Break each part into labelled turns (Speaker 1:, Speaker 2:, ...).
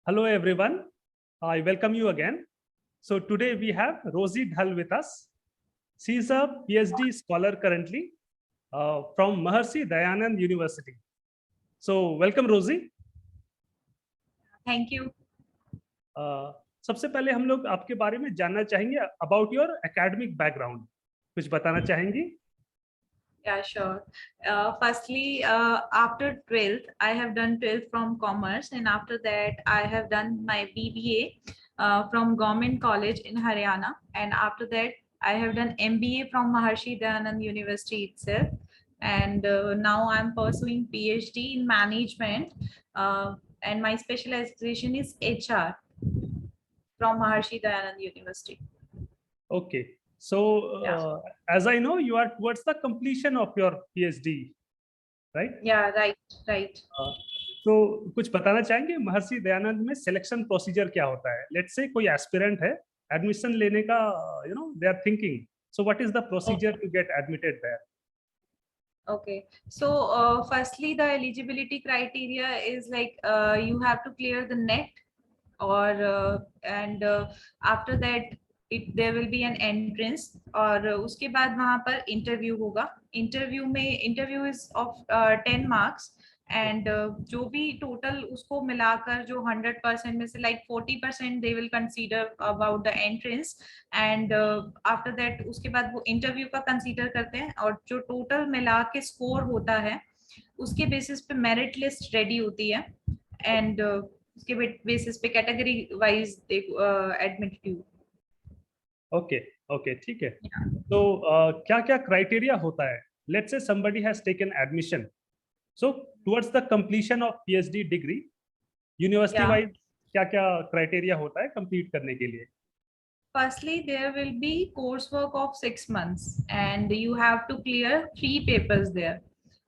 Speaker 1: Hello everyone, I welcome you again. So today we have Rosie Dhal with us. She is a PhD scholar currently from Maharshi Dayanand University. So welcome Rosie.
Speaker 2: Thank you.
Speaker 1: सबसे पहले हम लोग आपके बारे में जानना चाहेंगे about your academic background. कुछ बताना चाहेंगी?
Speaker 2: Yeah, sure. Firstly, after 12th, I have done 12th from Commerce, and after that, I have done my BBA from Government College in Haryana, and after that, I have done MBA from Maharshi Dayanand University itself, and now I'm pursuing PhD in Management, and my specialization is HR from Maharshi Dayanand University.
Speaker 1: Okay. So as I know, you are towards the completion of your PhD, right?
Speaker 2: Yeah, right.
Speaker 1: तो कुछ बताना चाहेंगे महर्षि दयानंद में selection procedure क्या होता है? Let's say कोई aspirant है, एडमिशन लेने का they are thinking, so what is the procedure to get admitted there?
Speaker 2: Okay, so firstly, the eligibility criteria is like you have to clear the NET, or and after that there will be an entrance, और उसके बाद वहाँ पर interview होगा. Interview is of 10 marks, and जो भी total उसको मिलाकर जो 100% में से like 40% they will consider about the entrance, and after that उसके बाद वो इंटरव्यू का कंसीडर करते हैं, और जो टोटल मिला के स्कोर होता है उसके बेसिस पे मेरिट लिस्ट रेडी होती है, एंड उसके बेसिस पे category wise admit you.
Speaker 1: Okay ठीक है. तो क्या क्या क्राइटेरिया होता है? Let's say somebody has taken admission, so towards the completion of PhD degree, university wise क्या क्या क्राइटेरिया होता है कंप्लीट करने के लिए?
Speaker 2: Firstly, there will be coursework of 6 months, and you have to clear 3 papers there,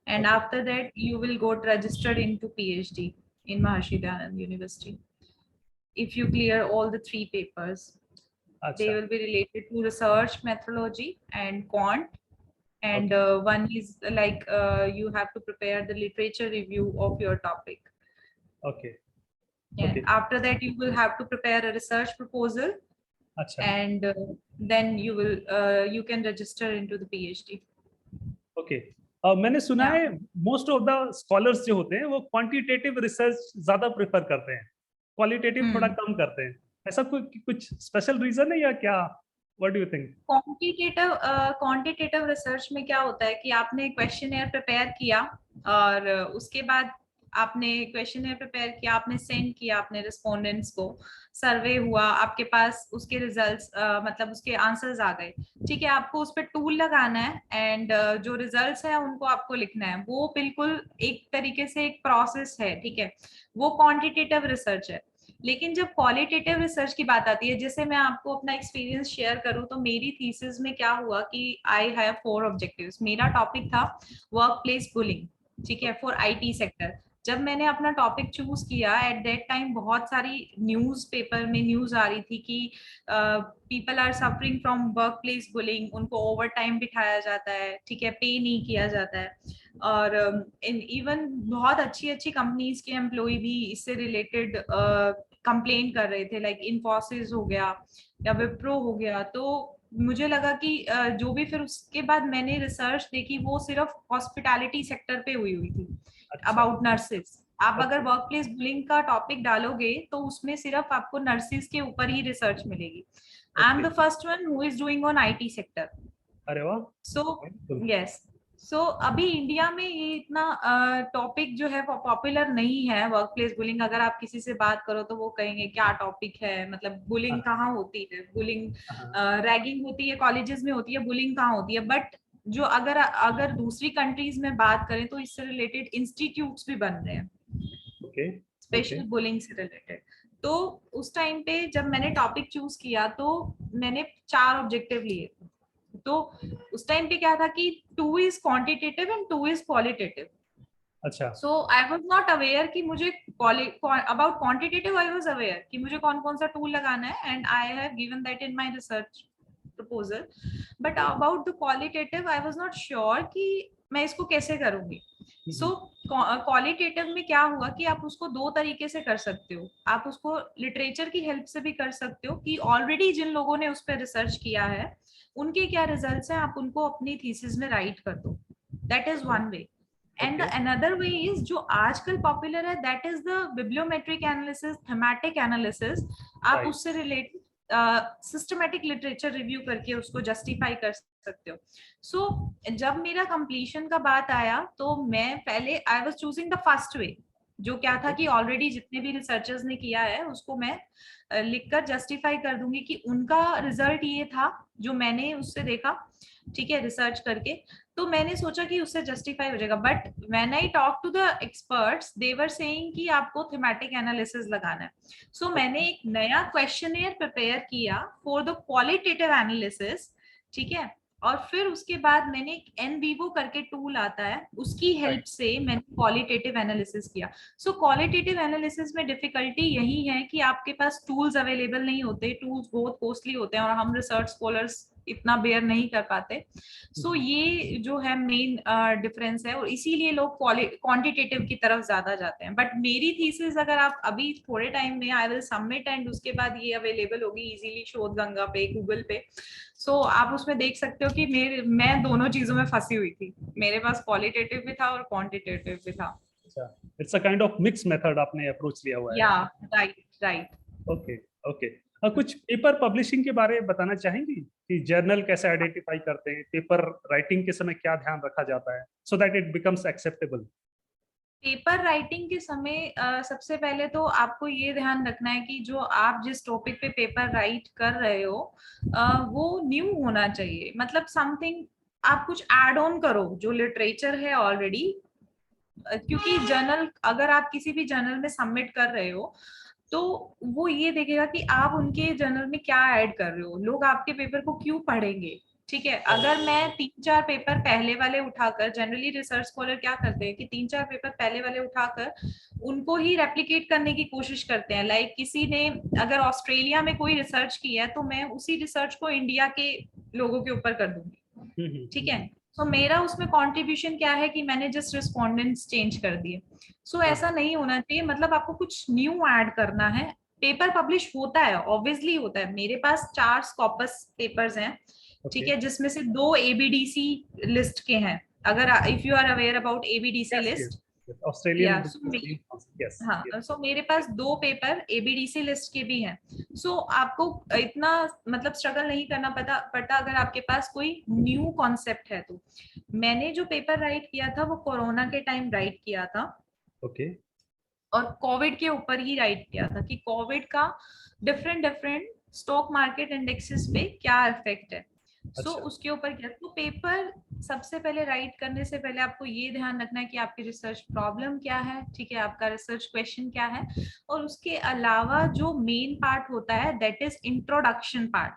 Speaker 2: and after that you will go registered into PhD in Maharshi Dayanand University. If you clear all the 3 papers, they will be related to research methodology and quant, and one is like you have to prepare the literature review of your topic. And after that you will have to prepare a research proposal, and then you can register into the PhD.
Speaker 1: मैंने सुना है most of the scholars जो होते हैं वो quantitative research ज्यादा prefer करते हैं, क्वालिटेटिव थोड़ा कम करते हैं. ऐसा कुछ स्पेशल रीजन है या क्या? What do you think?
Speaker 2: Quantitative research में क्या होता है कि आपने क्वेश्चनएयर प्रिपेयर किया, और उसके बाद आपने क्वेश्चनएयर प्रिपेयर किया, आपने सेंड किया अपने रिस्पोंडेंट्स को, सर्वे हुआ, आपके पास उसके रिजल्ट्स मतलब उसके आंसर्स आ गए, ठीक है. आपको उस पर टूल लगाना है, एंड जो रिजल्ट्स है उनको आपको लिखना है. वो बिल्कुल एक तरीके से एक प्रोसेस है, ठीक है. वो क्वांटिटेटिव रिसर्च है. लेकिन जब क्वालिटेटिव रिसर्च की बात आती है, जैसे मैं आपको अपना एक्सपीरियंस शेयर करूं, तो मेरी थीसिस में क्या हुआ कि आई हैव 4 ऑब्जेक्टिव्स. मेरा टॉपिक था वर्क प्लेस बुलिंग, ठीक है, फॉर IT सेक्टर. जब मैंने अपना टॉपिक चूज किया, एट दैट टाइम बहुत सारी न्यूज़पेपर में न्यूज आ रही थी कि people are suffering from workplace bullying, उनको ओवर टाइम बिठाया जाता है, ठीक है, पे नहीं किया जाता है, और इवन बहुत अच्छी अच्छी कंपनीज के एम्प्लॉय भी इससे रिलेटेड कंप्लेन कर रहे थे, लाइक इन्फोसिस हो गया या विप्रो हो गया. तो मुझे लगा कि जो भी, फिर उसके बाद मैंने रिसर्च देखी, वो सिर्फ हॉस्पिटैलिटी सेक्टर पे हुई थी, अबाउट नर्सेस. आप अगर वर्क प्लेस बुलिंग का टॉपिक डालोगे तो उसमें सिर्फ आपको नर्सेस के ऊपर ही रिसर्च मिलेगी. I am the first one who is doing on IT sector.
Speaker 1: अरे वाह.
Speaker 2: सो यस, सो अभी इंडिया में ये इतना टॉपिक जो है पॉपुलर नहीं है, वर्क प्लेस बुलिंग. अगर आप किसी से बात करो तो वो कहेंगे क्या टॉपिक है, मतलब बुलिंग कहाँ होती है, बुलिंग रैगिंग होती है कॉलेजेस में होती है, बुलिंग कहाँ होती है. बट जो अगर दूसरी कंट्रीज में बात करें तो इससे रिलेटेड इंस्टीट्यूट्स भी बन रहे हैं, स्पेशल बुलिंग से रिलेटेड. तो उस टाइम पे जब मैंने टॉपिक चूज किया तो मैंने 4 ऑब्जेक्टिव लिए. तो उस टाइम पे क्या था कि 2 is quantitative and 2 is qualitative.
Speaker 1: अच्छा.
Speaker 2: सो आई वाज नॉट अवेयर कि मुझे about quantitative I was aware कि मुझे कौन कौन सा टूल लगाना है, and I have given that in my research proposal. But about the qualitative I was not sure कि मैं इसको कैसे करूंगी. सो क्वालिटेटिव में क्या हुआ कि आप उसको दो तरीके से कर सकते हो, आप उसको लिटरेचर की हेल्प से भी कर सकते हो कि ऑलरेडी जिन लोगों ने उस पर रिसर्च किया है उनके क्या रिजल्ट्स हैं, आप उनको अपनी थीसिस में राइट कर दो, that is one way. And another way is जो आजकल पॉपुलर है, that is the bibliometric analysis, thematic analysis. आप उससे रिलेटेड सिस्टमेटिक लिटरेचर रिव्यू करके उसको जस्टिफाई कर सकते हो। सो जब मेरा कंप्लीशन का बात आया तो मैं पहले I was choosing the first way, जो क्या था कि ऑलरेडी जितने भी रिसर्चर्स ने किया है उसको मैं लिखकर जस्टिफाई कर दूंगी कि उनका रिजल्ट ये था जो मैंने उससे देखा, ठीक है, रिसर्च करके। तो मैंने सोचा कि उससे जस्टिफाई हो जाएगा, but when I talk to the experts they were saying कि आपको थीमेटिक एनालिसिस लगाना है। सो मैंने एक नया क्वेश्चनियर प्रिपेयर किया फॉर द क्वालिटेटिव एनालिसिस, ठीक है, और फिर उसके बाद मैंने एक NVivo करके टूल आता है, उसकी हेल्प से मैंने क्वालिटेटिव एनालिसिस किया। सो क्वालिटेटिव एनालिसिस में डिफिकल्टी यही है कि आपके पास टूल्स अवेलेबल नहीं होते, टूल्स बहुत कॉस्टली होते हैं और हम रिसर्च स्कॉलर्स इतना बेयर नहीं कर पाते। सो ये जो है मेन डिफरेंस है, और इसीलिए लोग क्वांटिटेटिव की तरफ ज्यादा जाते हैं। बट मेरी थीसिस अगर आप अभी थोड़े टाइम में आई विल सबमिट एंड उसके बाद ये अवेलेबल होगी इजीली शोध गंगा पे, गूगल पे। सो आप उसमें देख सकते हो कि मैं दोनों चीजों में फंसी हुई थी, मेरे पास क्वालिटेटिव भी था और क्वांटिटेटिव भी था।
Speaker 1: It's a kind of mix method आपने अप्रोच लिया हुआ है।
Speaker 2: या राइट राइट।
Speaker 1: Okay okay. कुछ पेपर पब्लिशिंग के बारे में बताना चाहेंगी कि जर्नल कैसे आइडेंटिफाई करते हैं, पेपर राइटिंग के समय क्या ध्यान रखा जाता है so that it becomes acceptable?
Speaker 2: Paper writing के समय सबसे पहले तो आपको ये ध्यान रखना है कि जो आप जिस टॉपिक पे पेपर राइट कर रहे हो वो न्यू होना चाहिए, मतलब समथिंग आप कुछ ऐड ऑन करो जो लिटरेचर है ऑलरेडी। क्योंकि जर्नल अगर आप किसी भी जर्नल में सबमिट कर रहे हो तो वो ये देखेगा कि आप उनके जर्नल में क्या ऐड कर रहे हो, लोग आपके पेपर को क्यों पढ़ेंगे, ठीक है। अगर मैं 3-4 पेपर पहले वाले उठाकर, जनरली रिसर्च स्कॉलर क्या करते हैं कि 3-4 पेपर पहले वाले उठाकर उनको ही रेप्लिकेट करने की कोशिश करते हैं। लाइक किसी ने अगर ऑस्ट्रेलिया में कोई रिसर्च किया है तो मैं उसी रिसर्च को इंडिया के लोगों के ऊपर कर दूंगी, ठीक है। तो मेरा उसमें कंट्रीब्यूशन क्या है कि मैंने जस्ट रिस्पोंडेंट्स चेंज कर दिए। सो ऐसा नहीं होना चाहिए, मतलब आपको कुछ न्यू ऐड करना है। पेपर पब्लिश होता है, ऑब्वियसली होता है, मेरे पास 4 स्कॉपस पेपर्स हैं, ठीक है, जिसमें से 2 ABDC लिस्ट के हैं। अगर if you are aware about ABDC list,
Speaker 1: Australian.
Speaker 2: हाँ, सो मेरे पास 2 पेपर ABDC लिस्ट के भी हैं। सो आपको इतना मतलब स्ट्रगल नहीं करना पड़ता अगर आपके पास कोई न्यू कॉन्सेप्ट है तो। मैंने जो पेपर राइट किया था वो कोरोना के टाइम राइट किया था,
Speaker 1: ओके।
Speaker 2: और कोविड के ऊपर ही राइट किया था कि कोविड का डिफरेंट स्टॉक मार्केट इंडेक्सेस पे क्या इफेक्ट है। सो उसके ऊपर क्या, तो पेपर सबसे पहले राइट करने से पहले आपको ये ध्यान रखना है कि आपकी रिसर्च प्रॉब्लम क्या है, ठीक है, आपका रिसर्च क्वेश्चन क्या है। और उसके अलावा जो मेन पार्ट होता है that is introduction part.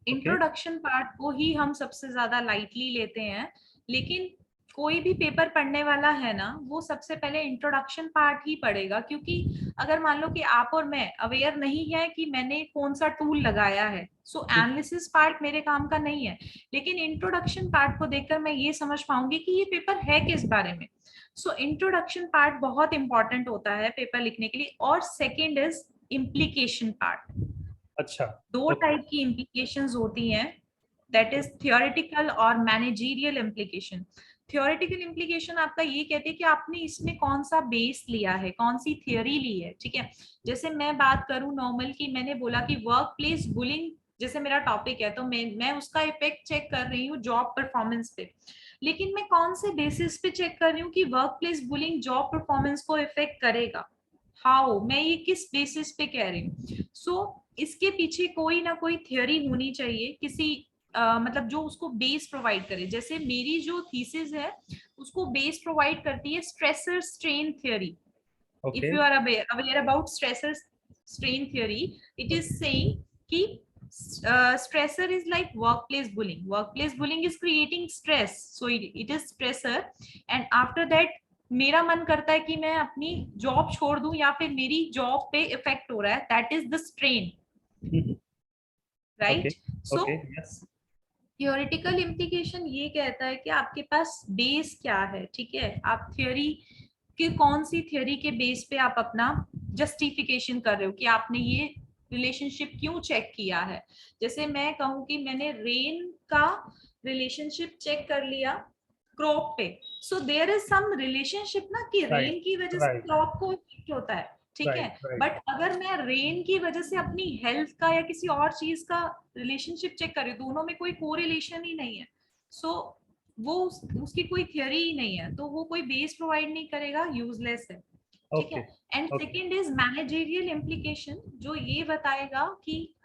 Speaker 2: Introduction part को ही हम सबसे ज्यादा लाइटली लेते हैं, लेकिन कोई भी पेपर पढ़ने वाला है ना वो सबसे पहले इंट्रोडक्शन पार्ट ही पढ़ेगा। क्योंकि अगर मान लो कि आप और मैं अवेयर नहीं है कि मैंने कौन सा टूल लगाया है, सो एनालिसिस पार्ट मेरे काम का नहीं है, लेकिन इंट्रोडक्शन पार्ट को देखकर मैं ये समझ पाऊंगी कि ये पेपर है किस बारे में। सो इंट्रोडक्शन पार्ट बहुत इंपॉर्टेंट होता है पेपर लिखने के लिए। और सेकेंड इज इम्प्लीकेशन पार्ट।
Speaker 1: अच्छा।
Speaker 2: 2 टाइप की इम्प्लीकेशंस होती हैं, दैट इज थियोरेटिकल और मैनेजरियल इम्प्लीकेशन। थियोरेटिकल इम्प्लीकेशन आपका ये कहते हैं कि आपने इसमें कौन सा बेस लिया है, कौन सी थियोरी ली है, ठीक है। जैसे मैं बात करूं नॉर्मल की, मैंने बोला कि वर्क प्लेस बुलिंग जैसे मेरा टॉपिक है तो मैं उसका इफेक्ट चेक कर रही हूँ जॉब परफॉर्मेंस पे, लेकिन मैं कौन से बेसिस पे चेक कर रही हूँ कि work place bullying job performance को इफेक्ट करेगा, हाउ, मैं ये किस बेसिस पे कह रही हूँ। सो इसके पीछे कोई ना कोई थियोरी होनी चाहिए, किसी मतलब जो उसको बेस प्रोवाइड करे। जैसे मेरी जो थीसिस है उसको बेस प्रोवाइड करती है stressor strain theory. If you are aware about stressor strain theory, it is saying कि stressor is like workplace bullying is creating stress, so it is stressor, and after that मेरा मन करता है कि मैं अपनी जॉब छोड़ दूं या फिर मेरी जॉब पे इफेक्ट हो रहा है, that is the strain, right. So theoretical implication ये कहता है कि आपके पास बेस क्या है, ठीक है, आप थ्योरी कि कौन सी थ्योरी के बेस पे आप अपना जस्टिफिकेशन कर रहे हो कि आपने ये रिलेशनशिप क्यों चेक किया है। जैसे मैं कहूँ कि मैंने रेन का रिलेशनशिप चेक कर लिया क्रॉप पे, so there is some relationship ना कि
Speaker 1: Right,
Speaker 2: रेन की वजह से
Speaker 1: right,
Speaker 2: क्रॉप को इफेक्ट होता है, ठीक है।
Speaker 1: right, right.
Speaker 2: बट अगर मैं रेन की वजह से अपनी हेल्थ का या किसी और चीज का रिलेशनशिप चेक कर रही हूँ, दोनों में कोई कोरिलेशन ही नहीं है, सो वो उसकी कोई थियरी ही नहीं है, तो वो कोई बेस प्रोवाइड नहीं करेगा, यूजलेस है, ठीक है।
Speaker 1: Okay,
Speaker 2: and
Speaker 1: okay,
Speaker 2: second is managerial implication, जो ये बताएगा कि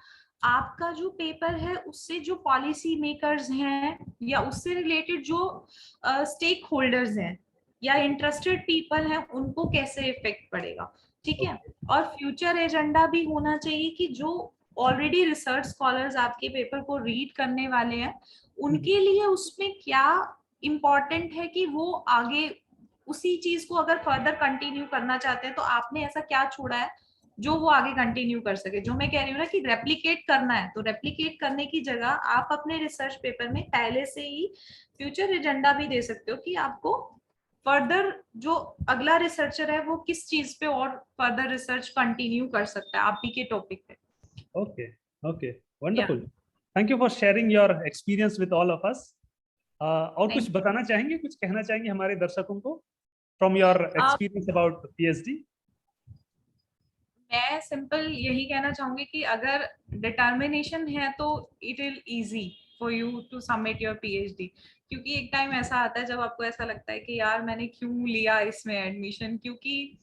Speaker 2: आपका जो पेपर है उससे जो पॉलिसी मेकर्स हैं या उससे रिलेटेड जो स्टेक होल्डर्स हैं या इंटरेस्टेड पीपल हैं उनको कैसे इफेक्ट पड़ेगा, ठीक है।
Speaker 1: okay,
Speaker 2: और फ्यूचर एजेंडा भी होना चाहिए कि जो ऑलरेडी रिसर्च स्कॉलर्स आपके पेपर को रीड करने वाले हैं उनके लिए उसमें क्या इम्पोर्टेंट है कि वो आगे उसी चीज को अगर फर्दर कंटिन्यू करना चाहते हैं तो आपने ऐसा क्या छोड़ा है जो वो आगे कंटिन्यू कर सके। जो मैं कह रही हूँ ना कि रेप्लिकेट करना है, तो रेप्लिकेट करने की जगह आप अपने रिसर्च पेपर में पहले से ही फ्यूचर एजेंडा भी दे सकते हो कि आपको फर्दर जो अगला रिसर्चर है वो किस चीज पे और फर्दर रिसर्च कंटिन्यू कर सकता है आप ही के टॉपिक पे।
Speaker 1: okay, okay.
Speaker 2: या
Speaker 1: Wonderful. Thank you for sharing your experience with all of us. और कुछ
Speaker 2: थैंक
Speaker 1: बताना चाहेंगे, कुछ कहना चाहेंगे हमारे दर्शकों को from your
Speaker 2: you.
Speaker 1: experience about PhD?
Speaker 2: मैं सिंपल यही कहना चाहूंगी कि अगर डिटर्मिनेशन है तो it will easy for you to submit your PhD, क्योंकि एक टाइम ऐसा आता है जब आपको ऐसा लगता है कि यार मैंने क्यों लिया इसमें एडमिशन, क्योंकि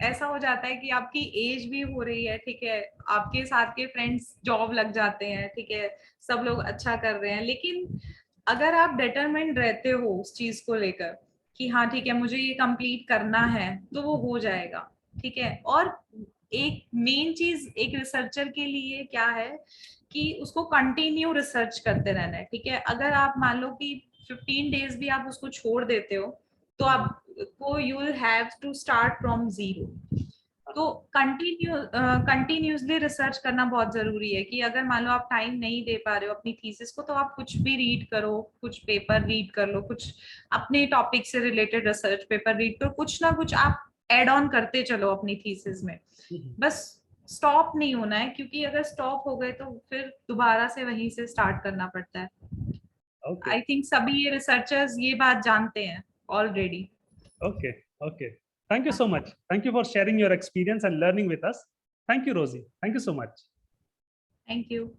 Speaker 2: ऐसा हो जाता है कि आपकी एज भी हो रही है, ठीक है, आपके साथ के फ्रेंड्स जॉब लग जाते हैं, ठीक है, सब लोग अच्छा कर रहे हैं, लेकिन अगर आप डिटरमिन्ड रहते हो उस चीज को लेकर कि हाँ ठीक है मुझे ये कंप्लीट करना है तो वो हो जाएगा, ठीक है। और एक मेन चीज एक रिसर्चर के लिए क्या है कि उसको कंटिन्यू रिसर्च करते रहना है, ठीक है। अगर आप मान लो कि 15 डेज भी आप उसको छोड़ देते हो तो आपको you will have to start from zero. तो कंटिन्यूसली रिसर्च करना बहुत जरूरी है कि अगर मान लो आप टाइम नहीं दे पा रहे हो अपनी थीसिस को तो आप कुछ भी रीड करो, कुछ पेपर रीड कर लो, कुछ अपने टॉपिक से रिलेटेड रिसर्च पेपर रीड करो, कुछ ना कुछ आप एड ऑन करते चलो अपनी थीसिस में, बस स्टॉप नहीं होना है, क्योंकि अगर स्टॉप हो गए तो फिर दोबारा से वहीं से स्टार्ट करना पड़ता है।
Speaker 1: Okay,
Speaker 2: आई थिंक सभी ये रिसर्चर्स ये बात जानते हैं already.
Speaker 1: okay, okay. Thank you so much. Thank you for sharing your experience and learning with us. Thank you, Rosie. Thank you so much.
Speaker 2: Thank you.